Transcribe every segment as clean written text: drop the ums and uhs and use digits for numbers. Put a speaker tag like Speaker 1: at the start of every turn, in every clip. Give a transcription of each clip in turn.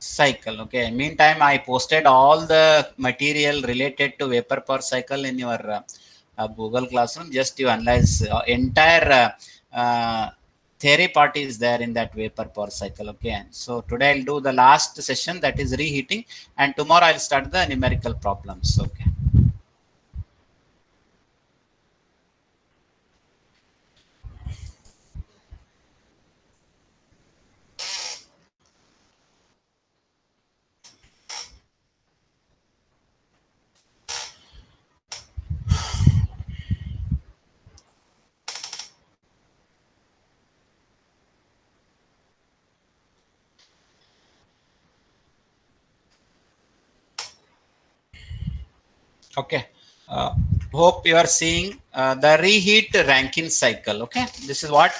Speaker 1: cycle. Okay, meantime I posted all the material related to vapor power cycle in your Google Classroom. Just you analyze entire theory part is there in that vapor power cycle. Okay, so today I'll do the last session, that is reheating, and tomorrow I'll start the numerical problems. Okay. Okay. Uh, Hope you are seeing the reheat Rankine cycle. Okay, this is what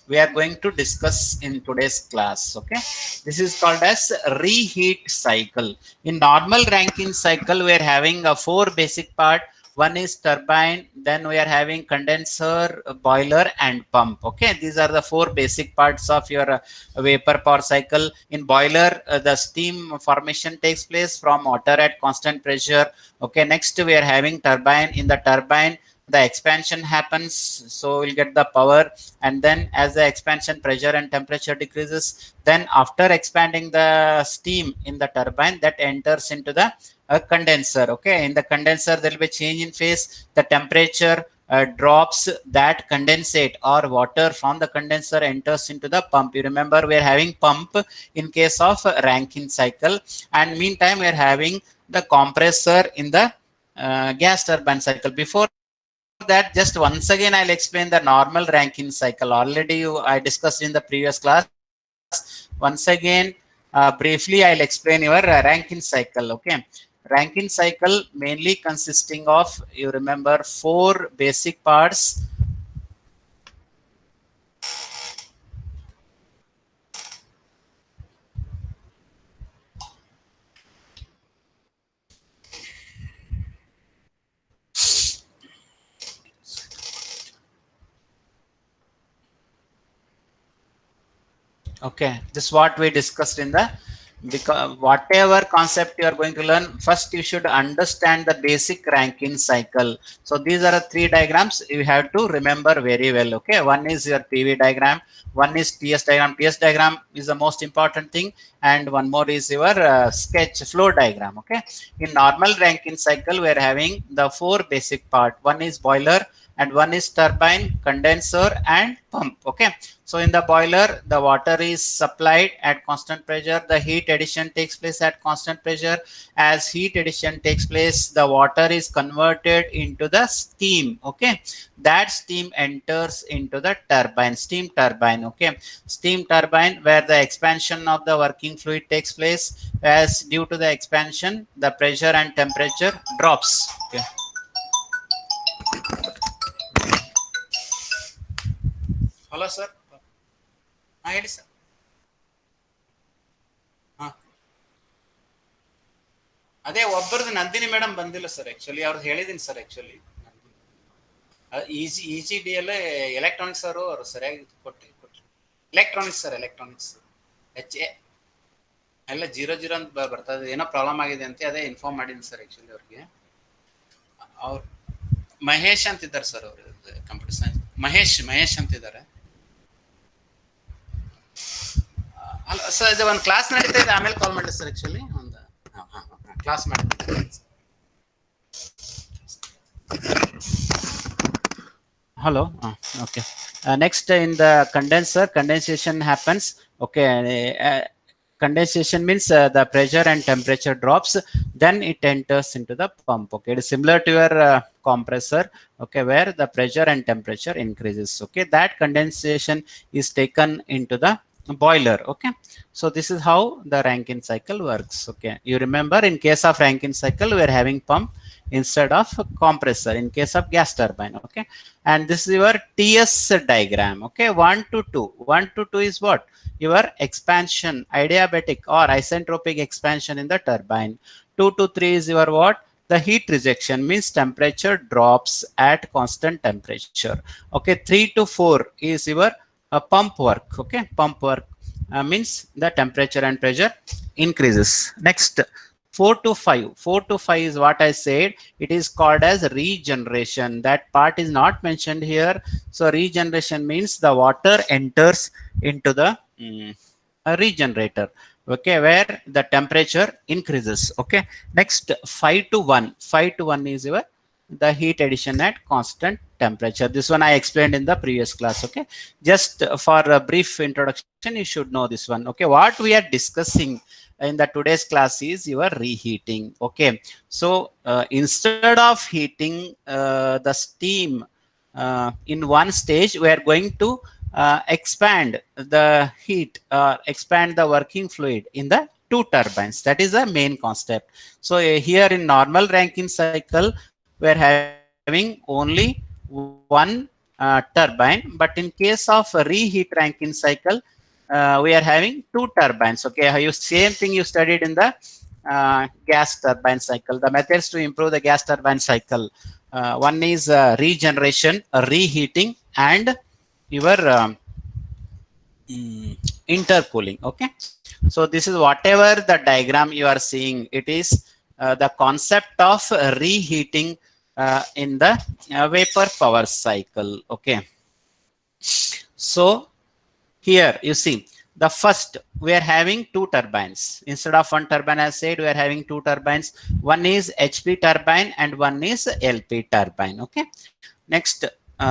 Speaker 1: we are going to discuss in today's class. Okay, this is called as reheat cycle. In normal Rankine cycle, we are having a four basic part. One is turbine, then we are having condenser, boiler, and pump. Okay, these are the four basic parts of your vapor power cycle. In boiler, the steam formation takes place from water at constant pressure. Okay, next we are having turbine. In the turbine, the expansion happens, so we'll get the power, and then as the expansion pressure and temperature decreases, then after expanding the steam in the turbine, that enters into the condenser. Okay, in the condenser there will be change in phase, the temperature drops, that condensate or water from the condenser enters into the pump. You remember we are having pump in case of Rankine cycle, and meantime we are having the compressor in the gas turbine cycle. Before that, just once again I'll explain the normal Rankine cycle. Already I discussed in the previous class. Once again, briefly I'll explain your Rankine cycle. Okay, Rankine cycle mainly consisting of, you remember, four basic parts. Okay, this is what we discussed in the, because whatever concept you are going to learn, first you should understand the basic Rankine cycle. So these are the three diagrams you have to remember very well. Okay, one is your PV diagram, one is TS diagram. TS diagram is the most important thing, and one more is your sketch flow diagram. Okay, in normal Rankine cycle we are having the four basic part. One is boiler, and one is turbine, condenser, and pump. Okay, so in the boiler, the water is supplied at constant pressure. The heat addition takes place at constant pressure. As heat addition takes place, the water is converted into the steam. Okay, that steam enters into the turbine, steam turbine. Okay, steam turbine, where the expansion of the working fluid takes place. As due to the expansion, the pressure and temperature drops. Okay. Hello, sir. ಹೇಳಿ sir. ಅದೇ ಒಬ್ಬರದು Nandini madam ಬಂದಿಲ್ಲ sir. Actually ಅವ್ರದ್ದು ಹೇಳಿದೀನಿ sir. Actually easy D ಎಲ್ಲ electronics ಅವರು ಸರಿಯಾಗಿ ಕೊಟ್ಟು electronics sir, electronics ಎಲ್ಲ 00 ಅಂತ ಬರ್ತದೆ. ಏನೋ ಪ್ರಾಬ್ಲಮ್ ಆಗಿದೆ ಅಂತ ಅದೇ ಇನ್ಫಾರ್ಮ್ ಮಾಡಿದ್ದೀನಿ ಸರ್. ಆಕ್ಚುಲಿ ಅವ್ರಿಗೆ ಅವ್ರು ಮಹೇಶ್ ಅಂತಿದ್ದಾರೆ ಸರ್. ಅವರು ಕಂಪ್ಯೂಟರ್ ಸೈನ್ಸ್ ಮಹೇಶ್ ಅಂತಿದ್ದಾರೆ. ಅಲ್ಲ ಸರ್, ಇದು ಒಂದು ಕ್ಲಾಸ್ ನಡೀತಾ ಇದೆ, ಆಮೇಲೆ ಕಾಲ್ ಮಾಡಿ ಸರ್. ಆಕ್ಚುಲಿ ಒಂದು ಕ್ಲಾಸ್ ಮಾಡಿ. Hello. Okay. Next, in the condenser, condensation happens. Okay. Condensation means the pressure and temperature drops, then it enters into the pump. Okay, it is similar to your compressor. Okay, where the pressure and temperature increases. Okay, that condensation is taken into the boiler. Okay, so this is how the Rankine cycle works. Okay, you remember in case of Rankine cycle we are having pump instead of compressor in case of gas turbine. Okay, and this is your TS diagram. Okay, 1 to 2. 1 to 2 is what? Your expansion, adiabatic or isentropic expansion in the turbine. 2 to 3 is your what? The heat rejection, means temperature drops at constant temperature. Okay, 3 to 4 is your pump work. Okay, pump work means the temperature and pressure increases. Next, 4 to 5. 4 to 5 is what I said. It is called as regeneration. That part is not mentioned here. So regeneration means the water enters into the a regenerator, okay, where the temperature increases. Okay. Next, 5 to 1. 5 to 1 is your the heat addition at constant temperature. This one I explained in the previous class. Okay. Just for a brief introduction, you should know this one. Okay. What we are discussing in the today's class is your reheating. Okay. So instead of heating the steam in one stage, we are going to expand the heat, expand the working fluid in the two turbines. That is the main concept. So here in normal Rankine cycle, we are having only one turbine, but in case of reheat Rankine cycle, we are having two turbines. Okay, same thing you studied in the gas turbine cycle. The methods to improve the gas turbine cycle. One is regeneration, reheating, and your intercooling. Okay, so this is whatever the diagram you are seeing. It is the concept of reheating in the vapor power cycle. Okay, so here you see the first, we are having two turbines instead of one turbine. As said, we are having two turbines. One is HP turbine and one is LP turbine. Okay. Next, we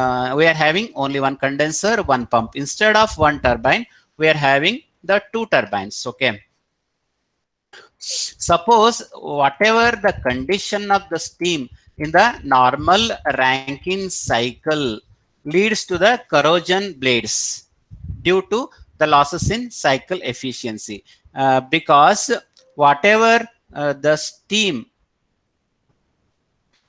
Speaker 1: are having only one condenser, one pump. Instead of one turbine, we are having the two turbines. Okay. Suppose whatever the condition of the steam in the normal Rankine cycle leads to the corrosion blades due to the losses in cycle efficiency, because whatever the steam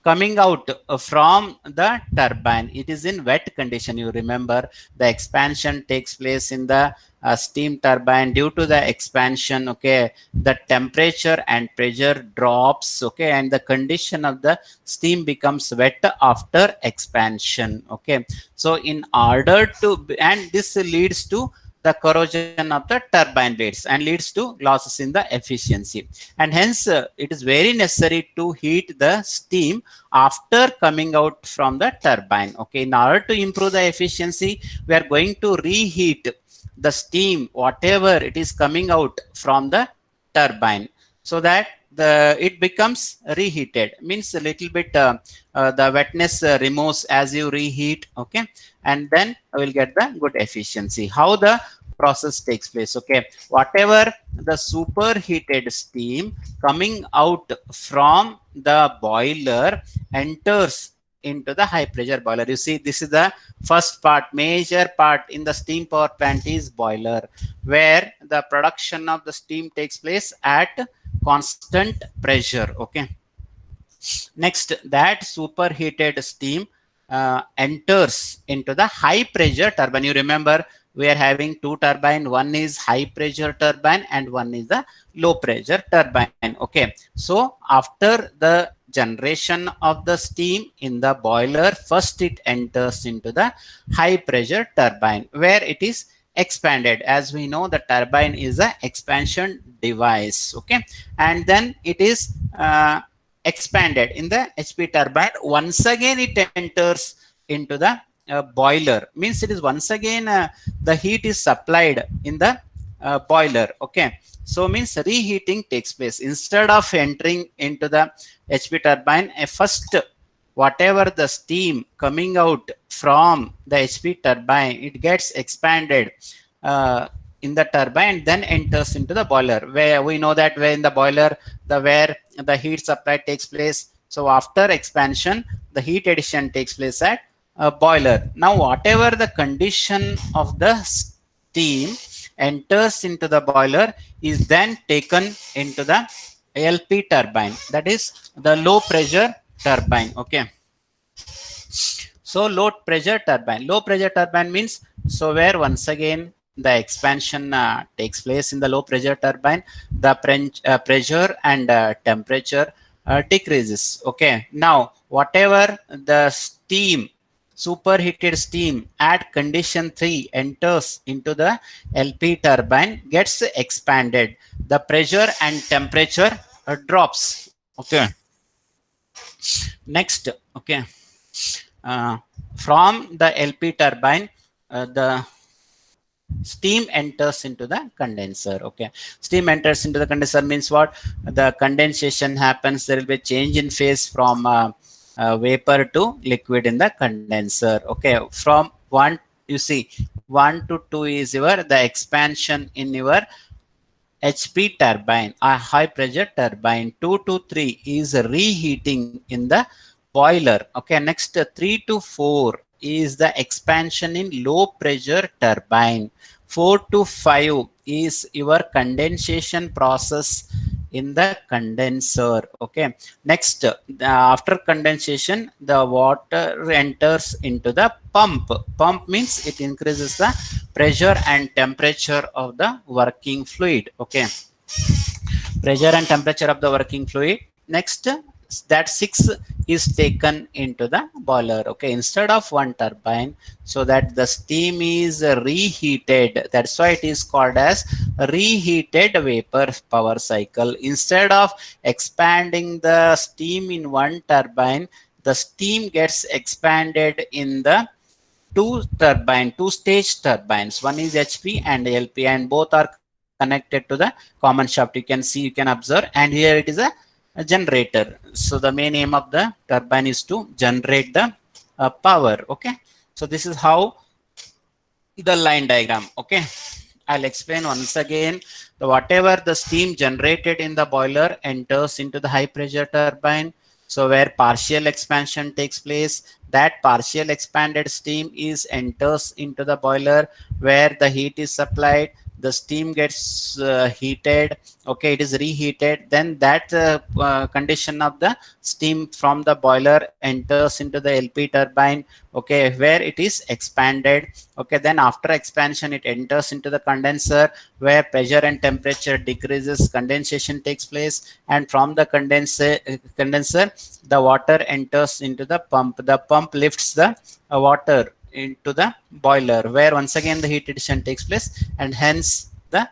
Speaker 1: coming out from the turbine, it is in wet condition. You remember the expansion takes place in the steam turbine. Due to the expansion, okay, the temperature and pressure drops, okay, and the condition of the steam becomes wet after expansion. Okay, so in order to, and this leads to the corrosion of the turbine blades and leads to losses in the efficiency, and hence it is very necessary to heat the steam after coming out from the turbine. Okay, in order to improve the efficiency, we are going to reheat the steam whatever it is coming out from the turbine, so that it becomes reheated. Means a little bit the wetness removes as you reheat. Okay, and then I will get the good efficiency. How the process takes place? Okay, whatever the superheated steam coming out from the boiler enters into the high pressure boiler. You see, this is the first part, major part in the steam power plant is boiler, where the production of the steam takes place at constant pressure. Okay, next, that superheated steam enters into the high pressure turbine. You remember we are having two turbine. One is high pressure turbine and one is the low pressure turbine. Okay, so after the generation of the steam in the boiler, first it enters into the high pressure turbine, where it is expanded. As we know, the turbine is a expansion device. Okay, and then it is expanded in the HP turbine. Once again it enters into the boiler. Means it is once again the heat is supplied in the boiler. Okay, so means reheating takes place. Instead of entering into the HP turbine, first whatever the steam coming out from the HP turbine, it gets expanded in the turbine, then enters into the boiler, where we know that where in the boiler where the heat supply takes place. So after expansion, the heat addition takes place at boiler. Now whatever the condition of the steam enters into the boiler is then taken into the LP turbine, that is the low pressure turbine. Okay, so low pressure turbine means, so where once again the expansion takes place in the low pressure turbine, the pressure and temperature decreases. Okay, now whatever the steam, superheated steam at condition 3 enters into the LP turbine, gets expanded. The pressure and temperature drops. Okay. Next, okay. Uh, from the LP turbine, the steam enters into the condenser. Okay, steam enters into the condenser means what? The condensation happens. There will be a change in phase from vapor to liquid in the condenser. Okay, from 1, you see, 1 to 2 is your the expansion in your HP turbine, a high pressure turbine. 2 to 3 is reheating in the boiler. Okay, next 3 to 4 is the expansion in low pressure turbine. 4 to 5 is your condensation process in the condenser. Okay, next after condensation, the water enters into the pump. Pump means it increases the pressure and temperature of the working fluid. Okay, pressure and temperature of the working fluid. Next, that 6 is taken into the boiler. Okay, instead of one turbine, so that the steam is reheated. That's why it is called as reheated vapor power cycle. Instead of expanding the steam in one turbine, the steam gets expanded in the two stage turbines. One is HP and LP, and both are connected to the common shaft. You can see, you can observe, and here it is a generator. So the main aim of the turbine is to generate the power. Okay, so this is how the line diagram. Okay, I'll explain once again. The whatever the steam generated in the boiler enters into the high pressure turbine. So where partial expansion takes place, that partial expanded steam is enters into the boiler where the heat is supplied. The steam gets heated. Okay, it is reheated. Then that condition of the steam from the boiler enters into the LP turbine. Okay, where it is expanded. Okay, then after expansion, it enters into the condenser where pressure and temperature decreases, condensation takes place, and from the condenser, the water enters into the pump. The pump lifts the water into the boiler where once again the heat addition takes place, and hence the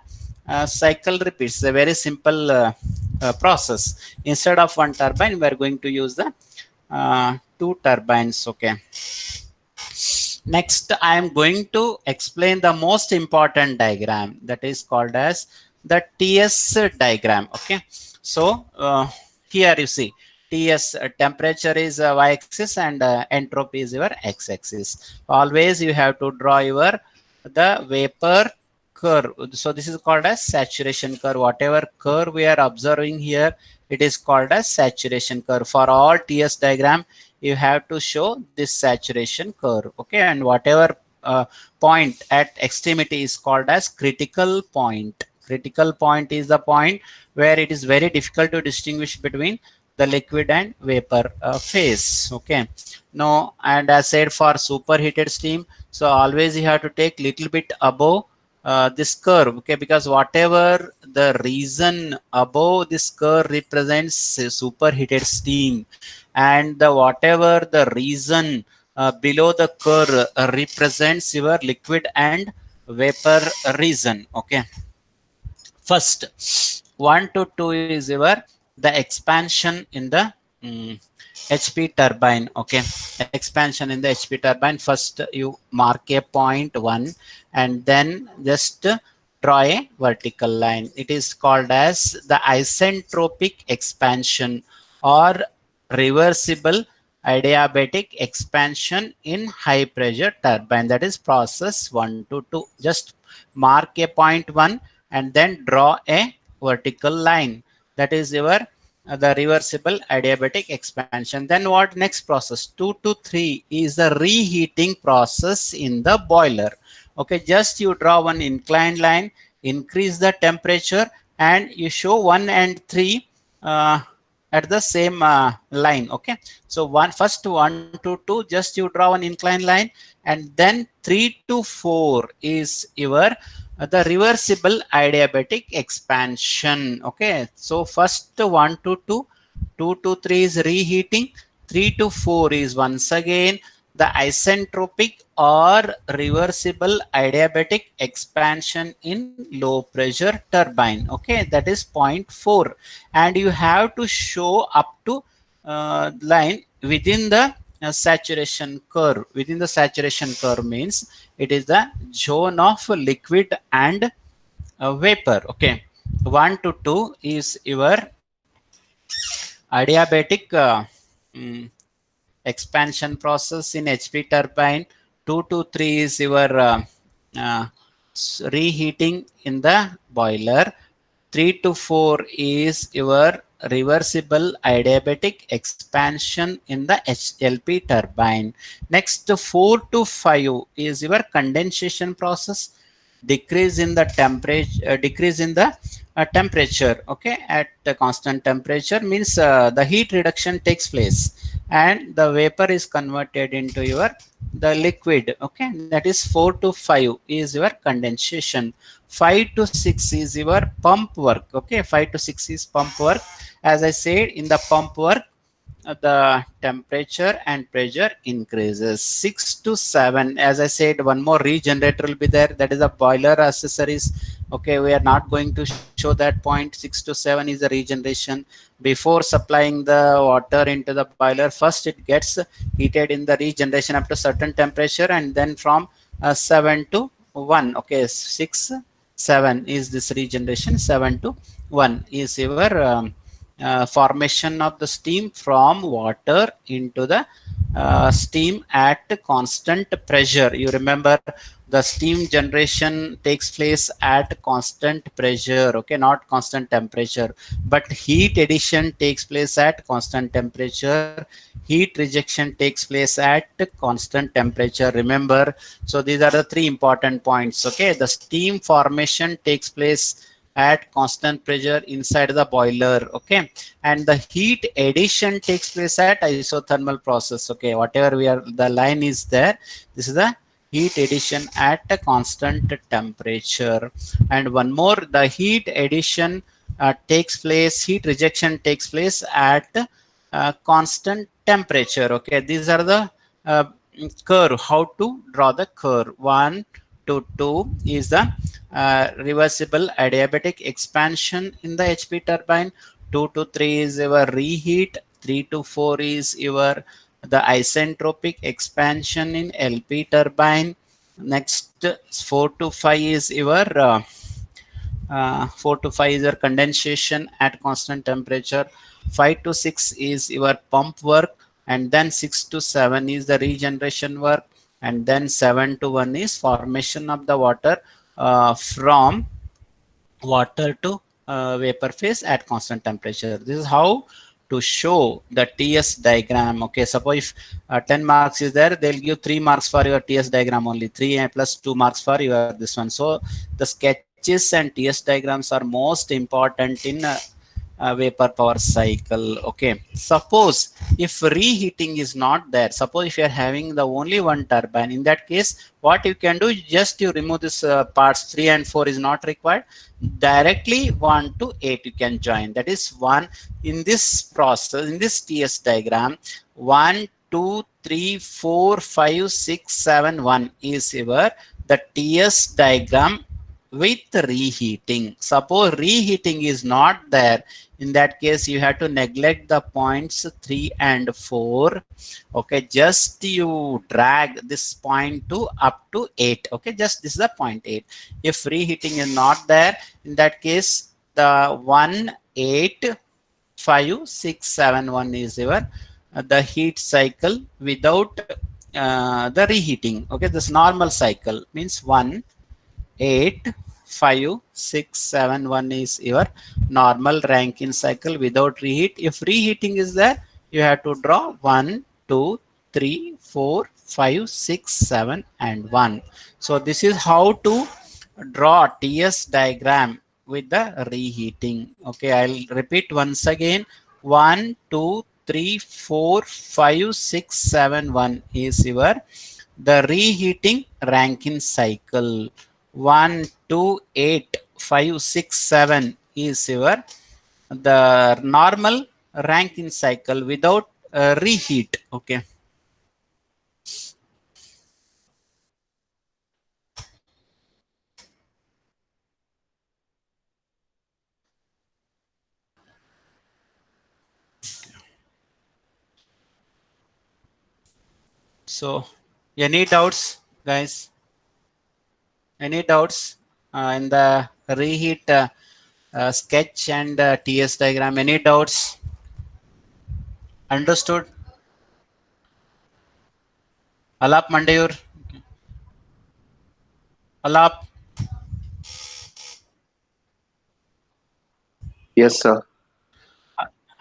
Speaker 1: cycle repeats. A very simple process. Instead of one turbine, we are going to use the two turbines. Okay. Next, I am going to explain the most important diagram, that is called as the TS diagram. Okay, so here you see TS temperature is y-axis and entropy is your x-axis. Always you have to draw your the vapor curve. So this is called as saturation curve. Whatever curve we are observing here, it is called as saturation curve. For all TS diagram, you have to show this saturation curve. Okay, and whatever point at extremity is called as critical point. Critical point is the point where it is very difficult to distinguish between the liquid and vapor phase. Okay, no, and as said for superheated steam, so always you have to take little bit above this curve. Okay, because whatever the region above this curve represents superheated steam, and the whatever the region below the curve represents your liquid and vapor region. Okay, first 1 to 2 is your the expansion in the HP turbine. Okay, expansion in the HP turbine. First you mark a point 1 and then just draw a vertical line. It is called as the isentropic expansion or reversible adiabatic expansion in high pressure turbine. That is process 1 to 2. Just mark a point 1 and then draw a vertical line. That is your the reversible adiabatic expansion. Then what next process? 2 to 3 is the reheating process in the boiler. Okay, just you draw one inclined line, increase the temperature, and you show 1 and 3 at the same line. Okay, so first 1 to 2, just you draw one inclined line, and then 3 to 4 is your the reversible adiabatic expansion. Okay, so first 1 to 2, 2 to 3 is reheating, 3 to 4 is once again the isentropic or reversible adiabatic expansion in low pressure turbine. Okay, that is point 4, and you have to show up to line within the saturation curve. Within the saturation curve means it is the zone of liquid and vapor. Okay, 1 to 2 is your adiabatic mm, expansion process in HP turbine. 2 to 3 is your uh, reheating in the boiler. 3 to 4 is your reversible adiabatic expansion in the HLP turbine. Next, 4 to 5 is your condensation process. Decrease in the temperature, temperature. Okay, at the constant temperature means the heat reduction takes place and the vapor is converted into your the liquid. Okay, that is 4 to 5 is your condensation. 5 to 6 is your pump work. Okay, 5 to 6 is pump work. As I said, in the pump work, the temperature and pressure increases. 6 to 7, as I said, one more regenerator will be there, that is a boiler accessories. Okay, we are not going to show that point. 6 to 7 is the regeneration. Before supplying the water into the boiler, first it gets heated in the regeneration up to certain temperature, and then from 7 to 1. Okay, 6 7 is this regeneration. 7 to 1 is your formation of the steam from water into the steam at constant pressure. You remember, the steam generation takes place at constant pressure. Okay, not constant temperature, but heat addition takes place at constant temperature. Heat rejection takes place at constant temperature. Remember, so these are the three important points. Okay, the steam formation takes place at constant pressure inside the boiler. Okay, and the heat addition takes place at isothermal process. Okay, whatever we are, the line is there, this is the heat addition at a constant temperature. And one more, the heat addition takes place, heat rejection takes place at constant temperature. Okay, these are the curve, how to draw the curve. 1 to 2 is the reversible adiabatic expansion in the HP turbine. 2 to 3 is your reheat. 3 to 4 is your the isentropic expansion in LP turbine. Next, 4 to 5 is your 4 to 5 is your condensation at constant temperature. 5 to 6 is your pump work, and then 6 to 7 is the regeneration work, and then 7 to 1 is formation of the water from water to vapor phase at constant temperature. This is how to show the TS diagram. Okay, suppose if 10 marks is there, they'll give 3 marks for your TS diagram only, 3 plus 2 marks for your this one. So the sketches and TS diagrams are most important in vapor power cycle. Okay, suppose if reheating is not there, suppose if you are having the only one turbine, in that case what you can do, just you remove this parts 3 and 4 is not required, directly 1 to 8 you can join. That is 1 in this process, in this TS diagram. 1 2 3 4 5 6 7 1 is your the TS diagram with reheating. Suppose reheating is not there, in that case you have to neglect the points 3 and 4. Okay, just you drag this point to up to 8. Okay, just this is the point 8. If reheating is not there, in that case the 1 8 5 6 7 1 is your the heat cycle without the reheating. Okay, this normal cycle means 1 8 5 6 7 1 is your normal Rankine cycle without reheat. If reheating is there, you have to draw 1 2 3 4 5 6 7 and 1. So this is how to draw TS diagram with the reheating. Okay, I'll repeat once again. 1 2 3 4 5 6 7 1 is your the reheating Rankine cycle. 1 2 8 5 6 7 is your the normal Rankine cycle without reheat. Okay, So, any doubts, guys? Any doubts in the reheat sketch and TS diagram? Any doubts? Understood? Alap Mandayur? Alap?
Speaker 2: Yes, sir.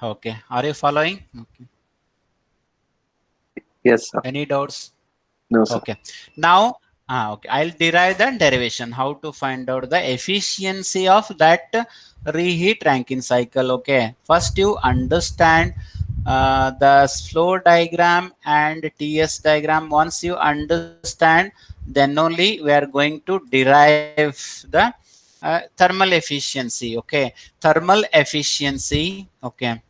Speaker 1: Okay. Are you following? Okay.
Speaker 2: Yes, sir.
Speaker 1: Any doubts?
Speaker 2: No, sir.
Speaker 1: Okay. Now, okay, I'll derive the derivation. How to find out the efficiency of that reheat Rankine cycle. Okay. First, you understand the flow diagram and TS diagram. Once you understand, then only we are going to derive the thermal efficiency. Okay. Thermal efficiency. Okay,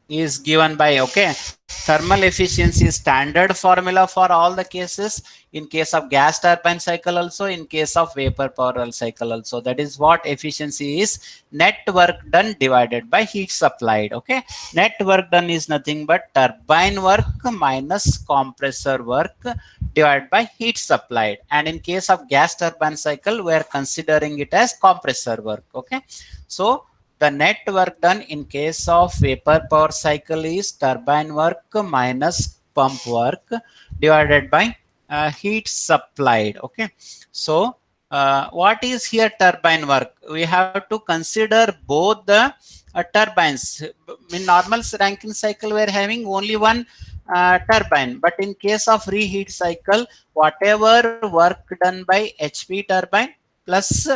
Speaker 1: is given by, okay, thermal efficiency is standard formula for all the cases, in case of gas turbine cycle also, in case of vapor power cycle also. That is what efficiency is: net work done divided by heat supplied. Okay, net work done is nothing but turbine work minus compressor work divided by heat supplied, and in case of gas turbine cycle we are considering it as compressor work. Okay, so the net work done in case of vapor power cycle is turbine work minus pump work divided by heat supplied. Okay, so what is here turbine work? We have to consider both the turbines. In normal Rankine cycle, we are having only one turbine, but in case of reheat cycle, whatever work done by HP turbine plus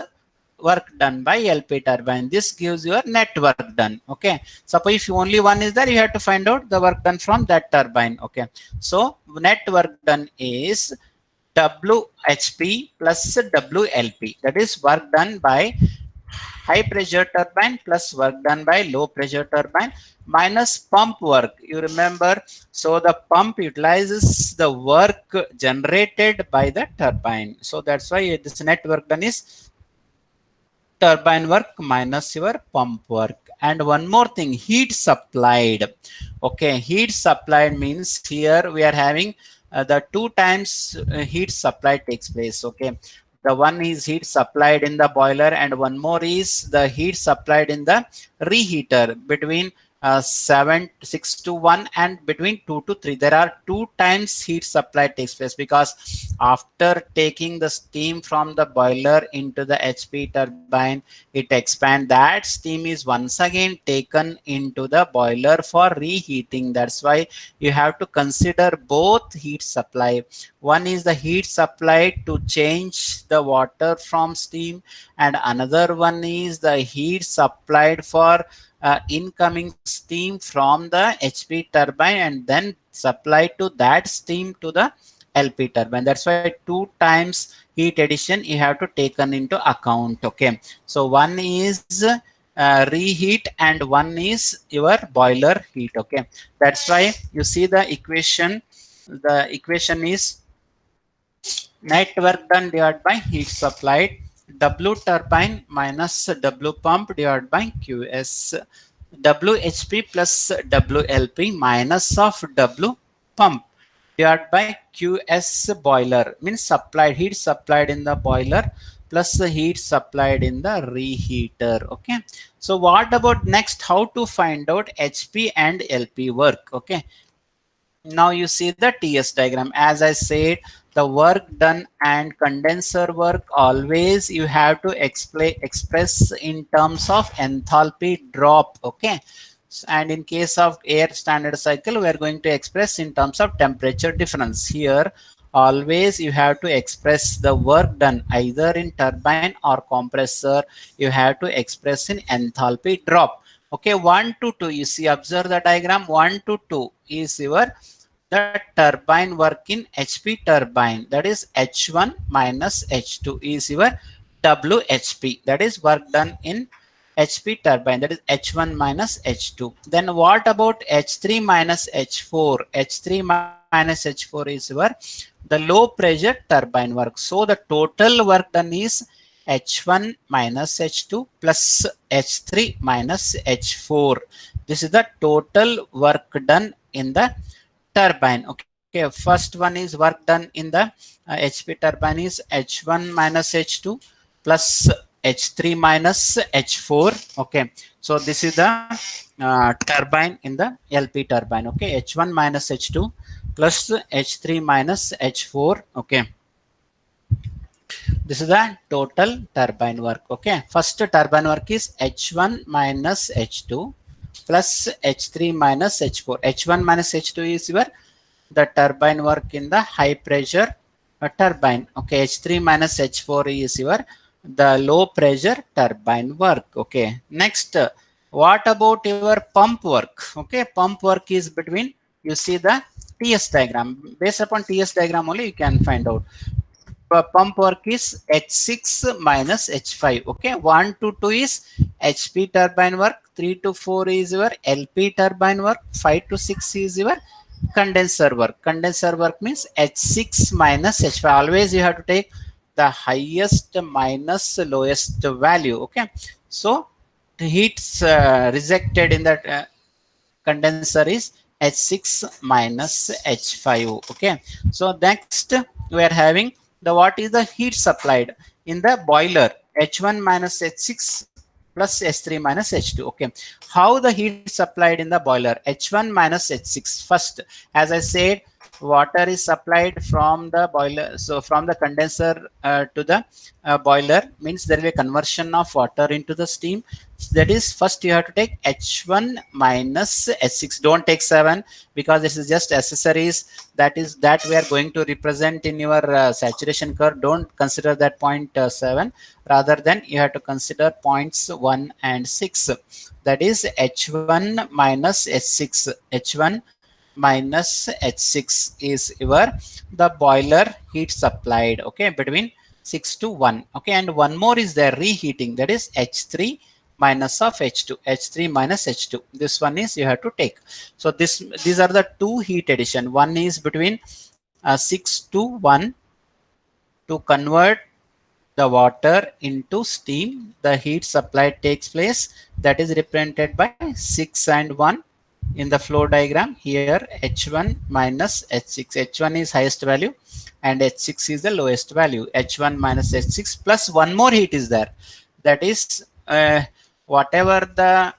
Speaker 1: work done by LP turbine, this gives your net work done. Okay, suppose if only one is there, you have to find out the work done from that turbine. Okay, so net work done is WHP plus WLP, that is work done by high pressure turbine plus work done by low pressure turbine minus pump work. You remember, so the pump utilizes the work generated by the turbine, so that's why this net work done is turbine work minus your pump work. And one more thing, heat supplied. Okay, heat supplied means here we are having the two times heat supply takes place. Okay, the one is heat supplied in the boiler and one more is the heat supplied in the reheater between 6 to 1 and between 2 to 3. There are two times heat supply takes place, because after taking the steam from the boiler into the HP turbine, it expands. That steam is once again taken into the boiler for reheating. That's why you have to consider both heat supply. One is the heat supply to change the water from steam, and another one is the heat supplied for incoming steam from the HP turbine and then supply to that steam to the LP turbine. That's why two times heat addition you have to taken into account. Okay, so one is reheat and one is your boiler heat. Okay, that's why you see the equation. The equation is net work done divided by heat supplied, W turbine minus W pump divided by QS, WHP plus WLP minus of W pump divided by QS boiler, means supplied heat supplied in the boiler plus the heat supplied in the reheater. Okay, so what about next, how to find out HP and LP work? Okay, now you see the TS diagram. As I said, the work done and condenser work always you have to express in terms of enthalpy drop. Okay, and in case of air standard cycle we are going to express in terms of temperature difference. Here always you have to express the work done either in turbine or compressor, you have to express in enthalpy drop. Okay, 1 to 2, you see, observe the diagram. 1 to 2 is your the turbine work in HP turbine, that is H1 minus H2 is your WHP, that is work done in HP turbine, that is H1 minus H2. Then what about H3 minus H4? H3 minus H4 is your the low pressure turbine work. So the total work done is H1 minus H2 plus H3 minus H4. This is the total work done in the turbine. Okay, Okay, first one is work done in the HP turbine is H1 minus H2 plus H3 minus H4. Okay, so this is the turbine in the LP turbine. Okay, H1 minus H2 plus H3 minus H4. Okay, this is the total turbine work. Okay, first turbine work is H1 minus H2 plus H3 minus H4. H1 minus H2 is your the turbine work in the high pressure turbine. Okay, H3 minus H4 is your the low pressure turbine work. Okay, next, what about your pump work? Okay, pump work is between, you see the TS diagram. Based upon TS diagram only you can find out. Pump work is H6 minus H5. Okay, 1 to 2 is HP turbine work, 3 to 4 is your LP turbine work, 5 to 6 is your condenser work. Condenser work means H6 minus H5. Always you have to take the highest minus lowest value. Okay, so the heats rejected in that condenser is H6 minus H5. Okay, so next we are having the what is the heat supplied in the boiler, H1 minus H6 plus H3 minus H2. Okay, how the heat supplied in the boiler, H1 minus H6. First, as I said, water is supplied from the boiler, so from the condenser to the boiler, means there will be a conversion of water into the steam. That is, first you have to take H1 minus H6. Don't take 7 because this is just accessories. That is that we are going to represent in your saturation curve. Don't consider that point 7. Rather than you have to consider points 1 and 6. That is H1 minus H6. H1 minus H6 is your the boiler heat supplied. Okay, between 6 to 1. Okay, and one more is there, reheating. That is H3 minus of H2, H3 minus H2. This one is you have to take. So these are the two heat addition. One is between 6 to 1 to convert the water into steam. The heat supply takes place. That is represented by 6 and 1 in the flow diagram. Here H1 minus H6. H1 is highest value and H6 is the lowest value. H1 minus H6 plus one more heat is there. That is whatever the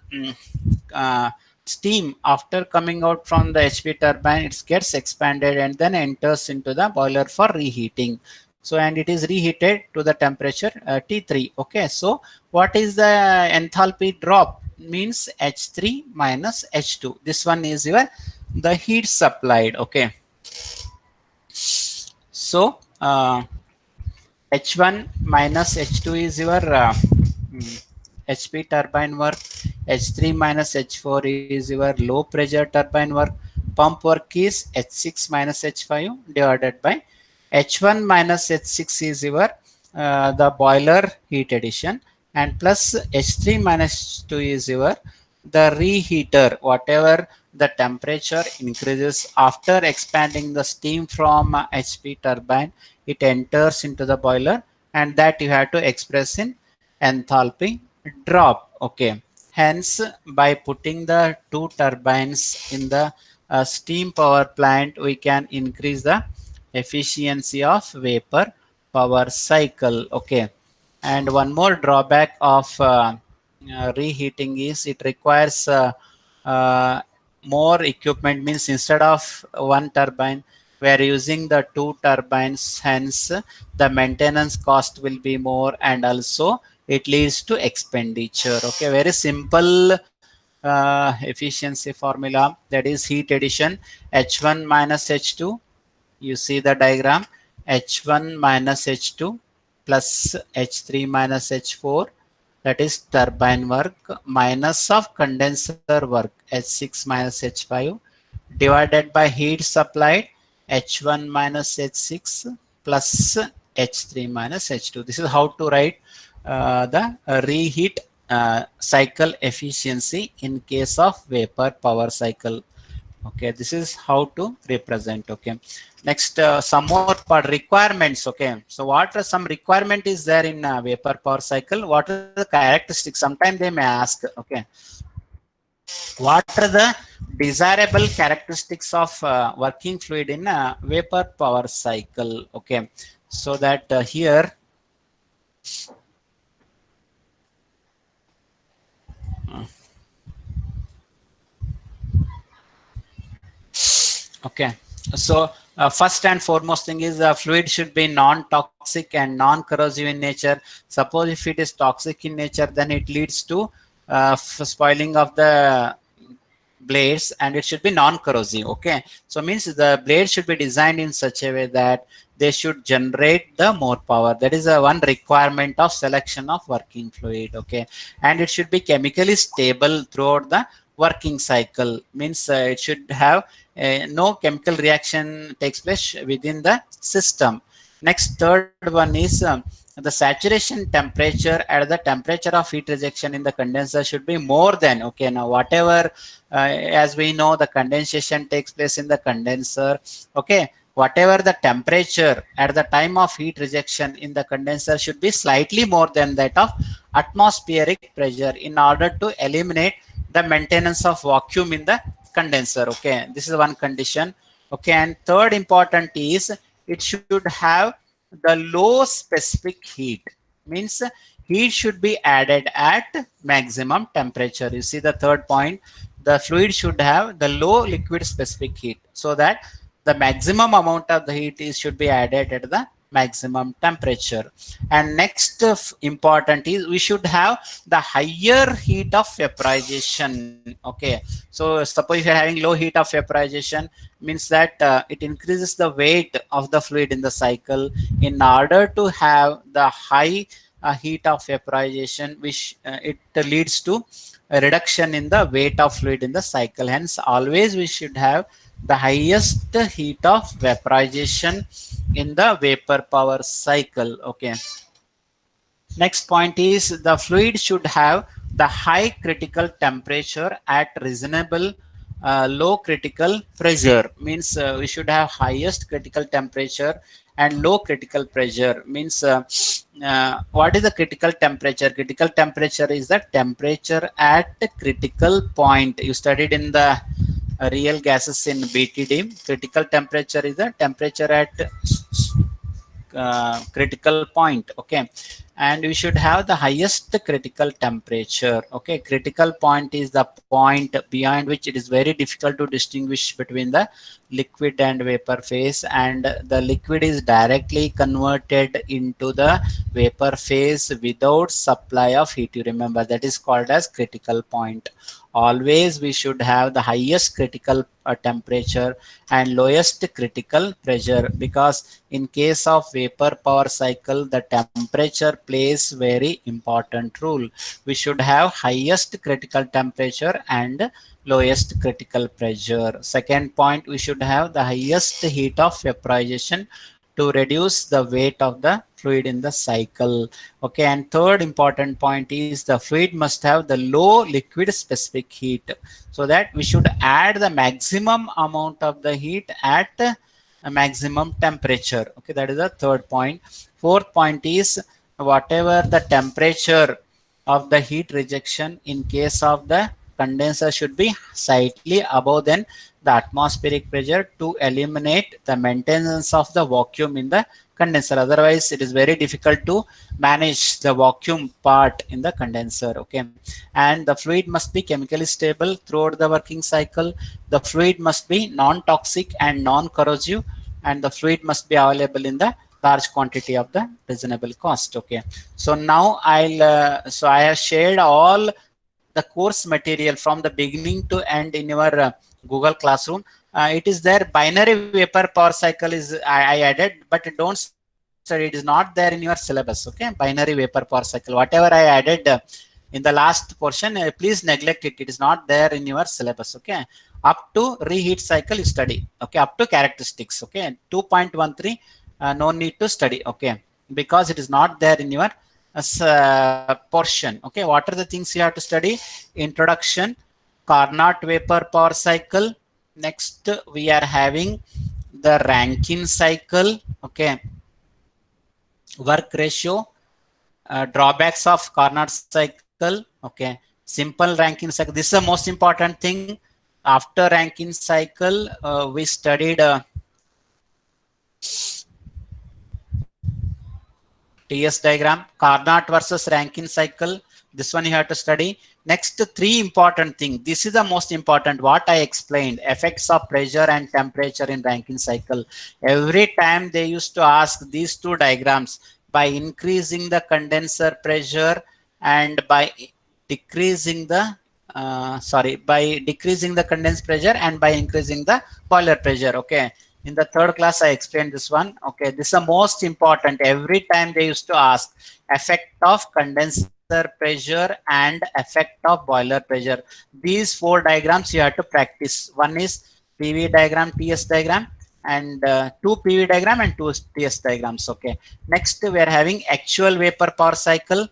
Speaker 1: steam after coming out from the HP turbine, it gets expanded and then enters into the boiler for reheating. So, and it is reheated to the temperature T3. Okay, so what is the enthalpy drop? Means H3 minus H2. This one is your the heat supplied. Okay, so H1 minus H2 is your HP turbine work. H3 minus H4 is your low pressure turbine work. Pump work is H6 minus H5 divided by H1 minus H6 is your the boiler heat addition, and plus H3 minus 2 is your the reheater. Whatever the temperature increases after expanding the steam from HP turbine, it enters into the boiler, and that you have to express in enthalpy drop. Okay, hence by putting the two turbines in the steam power plant, we can increase the efficiency of vapor power cycle. Okay, and one more drawback of reheating is it requires more equipment. Means instead of one turbine, we are using the two turbines, hence the maintenance cost will be more, and also it leads to expenditure. Okay, very simple efficiency formula, that is heat addition. H1 minus H2, you see the diagram, H1 minus H2 plus H3 minus H4, that is turbine work, minus of condenser work H6 minus H5 divided by heat supplied H1 minus H6 plus H3 minus H2. This is how to write the reheat cycle efficiency in case of vapor power cycle. Okay, this is how to represent. Okay, next some more part requirements. Okay, so what are some requirement is there in vapor power cycle? What are the characteristics? Sometimes they may ask. Okay, what are the desirable characteristics of working fluid in a vapor power cycle. Okay, so that here okay, so first and foremost thing is fluid should be non-toxic and non-corrosive in nature. Suppose if it is toxic in nature, then it leads to spoiling of the blades, and it should be non-corrosive. Okay, so means the blade should be designed in such a way that they should generate the more power. That is one requirement of selection of working fluid. Okay, and it should be chemically stable throughout the working cycle. Means it should have no chemical reaction takes place within the system. Next, third one is the saturation temperature at the temperature of heat rejection in the condenser should be more than, okay, now whatever as we know, the condensation takes place in the condenser. Okay, whatever the temperature at the time of heat rejection in the condenser should be slightly more than that of atmospheric pressure in order to eliminate the maintenance of vacuum in the condenser. Okay, this is one condition. Okay, and third important is it should have the low specific heat. Means heat should be added at maximum temperature. You see the third point, the fluid should have the low liquid specific heat, so that the maximum amount of the heat is should be added at the maximum temperature. And next important is we should have the higher heat of vaporization. Okay, so suppose if you're having low heat of vaporization, means that it increases the weight of the fluid in the cycle. In order to have the high heat of vaporization, which it leads to a reduction in the weight of fluid in the cycle. Hence always we should have the highest heat of vaporization in the vapor power cycle. Okay, next point is the fluid should have the high critical temperature at reasonable low critical pressure. Means we should have highest critical temperature and low critical pressure. Means what is the critical temperature? Critical temperature is the temperature at critical point. You studied in the real gases in BTD. Critical temperature is the temperature at critical point. Okay, and we should have the highest critical temperature. Okay, critical point is the point beyond which it is very difficult to distinguish between the liquid and vapor phase, and the liquid is directly converted into the vapor phase without supply of heat. You remember that is called as critical point. Always we should have the highest critical temperature and lowest critical pressure, because in case of vapor power cycle the temperature plays very important role. We should have highest critical temperature and lowest critical pressure. Second point, we should have the highest heat of vaporization to reduce the weight of the fluid in the cycle. Okay, and third important point is the fluid must have the low liquid specific heat, so that we should add the maximum amount of the heat at a maximum temperature. Okay, that is the third point. Fourth point is whatever the temperature of the heat rejection in case of the condenser should be slightly above than the atmospheric pressure to eliminate the maintenance of the vacuum in the condenser. Otherwise it is very difficult to manage the vacuum part in the condenser. Okay, and the fluid must be chemically stable throughout the working cycle. The fluid must be non-toxic and non-corrosive, and the fluid must be available in the large quantity of the reasonable cost. Okay, so now so I have shared all the course material from the beginning to end in your Google Classroom. It is there. Binary vapor power cycle is I added, but don't study. It is not there in your syllabus. Okay, binary vapor power cycle. Whatever I added in the last portion, please neglect it. It is not there in your syllabus. Okay, up to reheat cycle you study. Okay, up to characteristics. Okay, 2.13. No need to study. Okay, because it is not there in your portion. Okay, what are the things you have to study? Introduction, Carnot vapor power cycle. Next we are having the Rankine cycle. Okay, work ratio, drawbacks of Carnot cycle. Okay, simple Rankine cycle. This is the most important thing. After Rankine cycle, we studied TS diagram, Carnot versus Rankine cycle. This one you have to study. Next, three important things. This is the most important. What I explained: effects of pressure and temperature in Rankine cycle. Every time they used to ask these two diagrams by increasing the condenser pressure and by decreasing the by decreasing the condensed pressure and by increasing the boiler pressure. Okay. In the third class, I explained this one. Okay, this is the most important. Every time they used to ask effect of condenser pressure and effect of boiler pressure. These four diagrams you have to practice. One is PV diagram, TS diagram, and two PV diagram and two TS diagrams. Okay. Next, we are having actual vapor power cycle.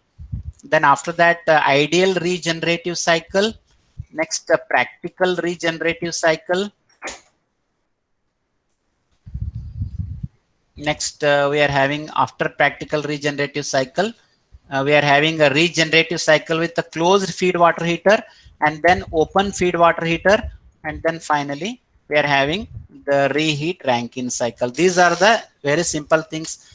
Speaker 1: Then after that, ideal regenerative cycle. Next, practical regenerative cycle. Next, we are having after practical regenerative cycle, we are having a regenerative cycle with a closed feed water heater and then open feed water heater. And then finally, we are having the reheat Rankine cycle. These are the very simple things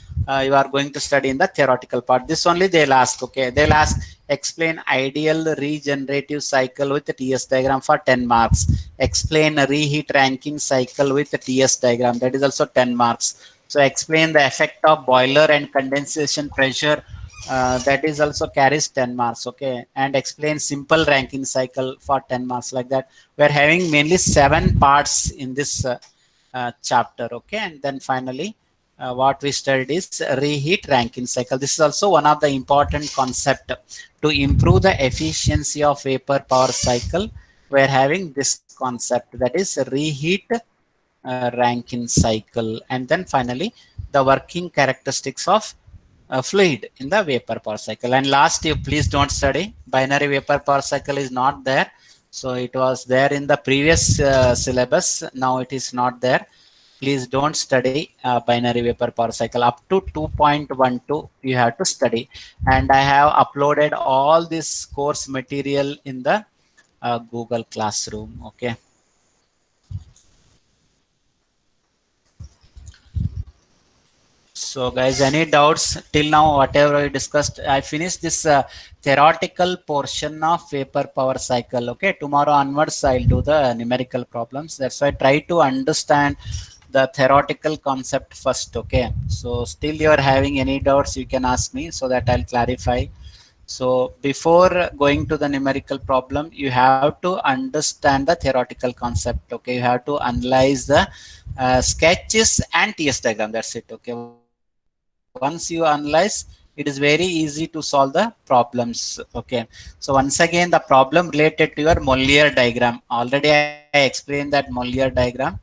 Speaker 1: you are going to study in the theoretical part. This only they'll ask. Okay, they'll ask explain ideal regenerative cycle with the TS diagram for 10 marks. Explain a reheat Rankine cycle with the TS diagram. That is also 10 marks. So explain the effect of boiler and condensation pressure. That is also carries 10 marks. Okay, and explain simple Rankine cycle for 10 marks. Like that, we're having mainly 7 parts in this chapter. Okay, and then finally what we studied is reheat Rankine cycle. This is also one of the important concept to improve the efficiency of vapor power cycle. We're having this concept, that is reheat Rankine cycle. And then finally the working characteristics of fluid in the vapor power cycle. And last, you please don't study binary vapor power cycle is not there. So it was there in the previous syllabus. Now it is not there. Please don't study binary vapor power cycle. Up to 2.12 you have to study. And I have uploaded all this course material in the Google Classroom. Okay. So guys, any doubts till now, whatever we discussed? I finished this theoretical portion of vapor power cycle. Okay, tomorrow onwards I'll do the numerical problems. That's why I try to understand the theoretical concept first. Okay, so still you are having any doubts, you can ask me so that I'll clarify. So before going to the numerical problem, you have to understand the theoretical concept. Okay, you have to analyze the sketches and TS diagram. That's it. Okay, once you analyze, it is very easy to solve the problems. Okay, so once again, the problem related to your Mollier diagram. Already I explained that Mollier diagram.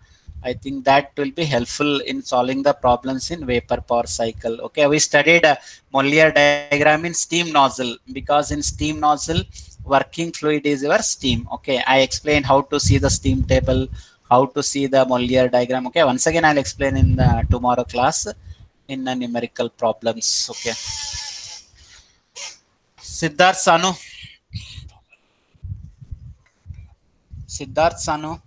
Speaker 1: I think that will be helpful in solving the problems in vapor power cycle. Okay, we studied Mollier diagram in steam nozzle, because in steam nozzle working fluid is your steam. Okay, I explained how to see the steam table, how to see the Mollier diagram. Okay, once again I'll explain in the tomorrow class in the numerical problems. Okay, Siddharth Sanu. Siddharth Sanu.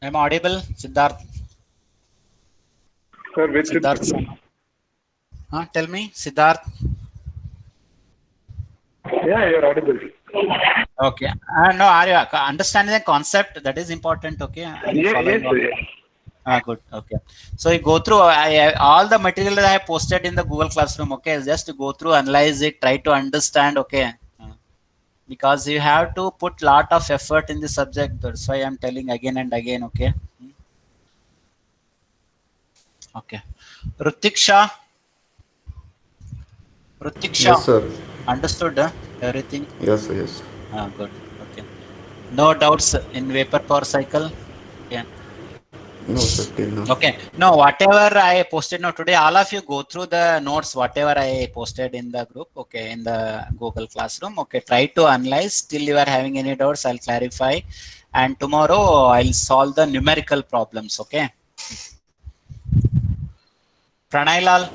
Speaker 1: Am I audible, Siddharth?
Speaker 2: Sir, which
Speaker 1: Siddharth Sanu. Tell me, Siddharth.
Speaker 2: Yeah, you're audible.
Speaker 1: Okay. No, are you understanding the concept? That is important. Okay.
Speaker 2: Yes.
Speaker 1: Good. Okay. So you go through all the material that I have posted in the Google Classroom. Okay. Just go through, analyze it, try to understand. Okay. Because you have to put lot of effort in the subject. That's why I'm telling again and again. Okay. Okay. Rutik Shah. Rutik Shah.
Speaker 3: Yes, sir.
Speaker 1: Understood everything?
Speaker 3: Yes, sir. Yes.
Speaker 1: Good. Okay. No doubts in vapor power cycle? Yeah.
Speaker 3: No, sir. Till now.
Speaker 1: Okay. No, whatever I posted now today, all of you go through the notes, whatever I posted in the group, okay, in the Google Classroom. Okay, try to analyze. Till you are having any doubts, I'll clarify. And tomorrow I'll solve the numerical problems. Okay. Pranay Lal.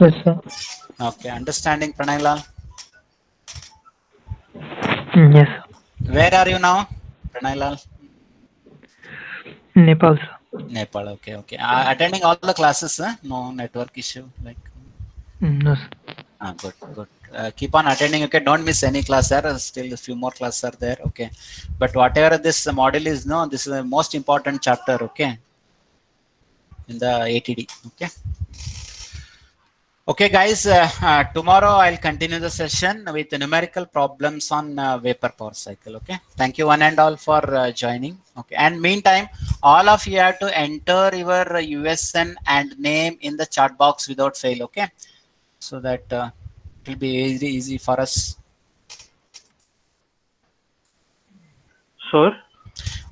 Speaker 4: Yes, sir.
Speaker 1: Okay, understanding, Pranay Lal.
Speaker 4: Yes,
Speaker 1: Where are you now, Pranay Lal?
Speaker 4: Nepal, sir.
Speaker 1: Nepal. Okay, okay. Attending all the classes, huh? No network issue. Like,
Speaker 4: No, sir.
Speaker 1: good, good. Keep on attending. Okay, don't miss any class. There are still a few more classes are there. Okay, but whatever this model is, no, this is the most important chapter. Okay, in the ATD. Okay. Okay, guys. Tomorrow I'll continue the session with the numerical problems on vapor power cycle. Okay. Thank you one and all for joining. Okay. And meantime, all of you have to enter your USN and name in the chat box without fail. Okay. So that it will be very easy for us.
Speaker 5: Sir,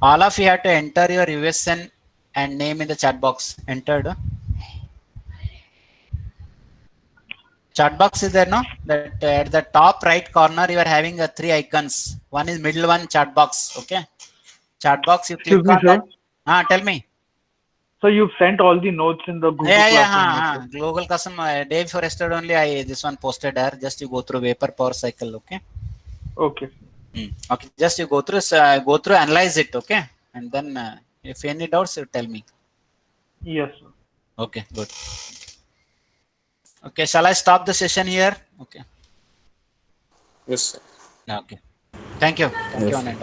Speaker 1: All of you have to enter your USN and name in the chat box. Entered. Chat box is there, no? That at the top right corner you are having three icons. One is middle one, chat box. Okay. Chat box. You
Speaker 5: excuse
Speaker 1: click
Speaker 5: me,
Speaker 1: on
Speaker 5: sir.
Speaker 1: that. Tell me.
Speaker 5: So you've sent all the notes in the Google
Speaker 1: Yeah.
Speaker 5: Classroom.
Speaker 1: Google Classroom. Day before yesterday only I this one posted there. Just you go through vapor power cycle. Okay.
Speaker 5: Okay.
Speaker 1: Okay. Just you go through, analyze it. Okay. And then if any doubts, you tell me.
Speaker 5: Yes, sir.
Speaker 1: Okay. Good. Okay. Shall I stop the session here? Okay.
Speaker 3: Yes, sir.
Speaker 1: Okay. Thank you. Thank you,
Speaker 3: Yes.
Speaker 1: one and all.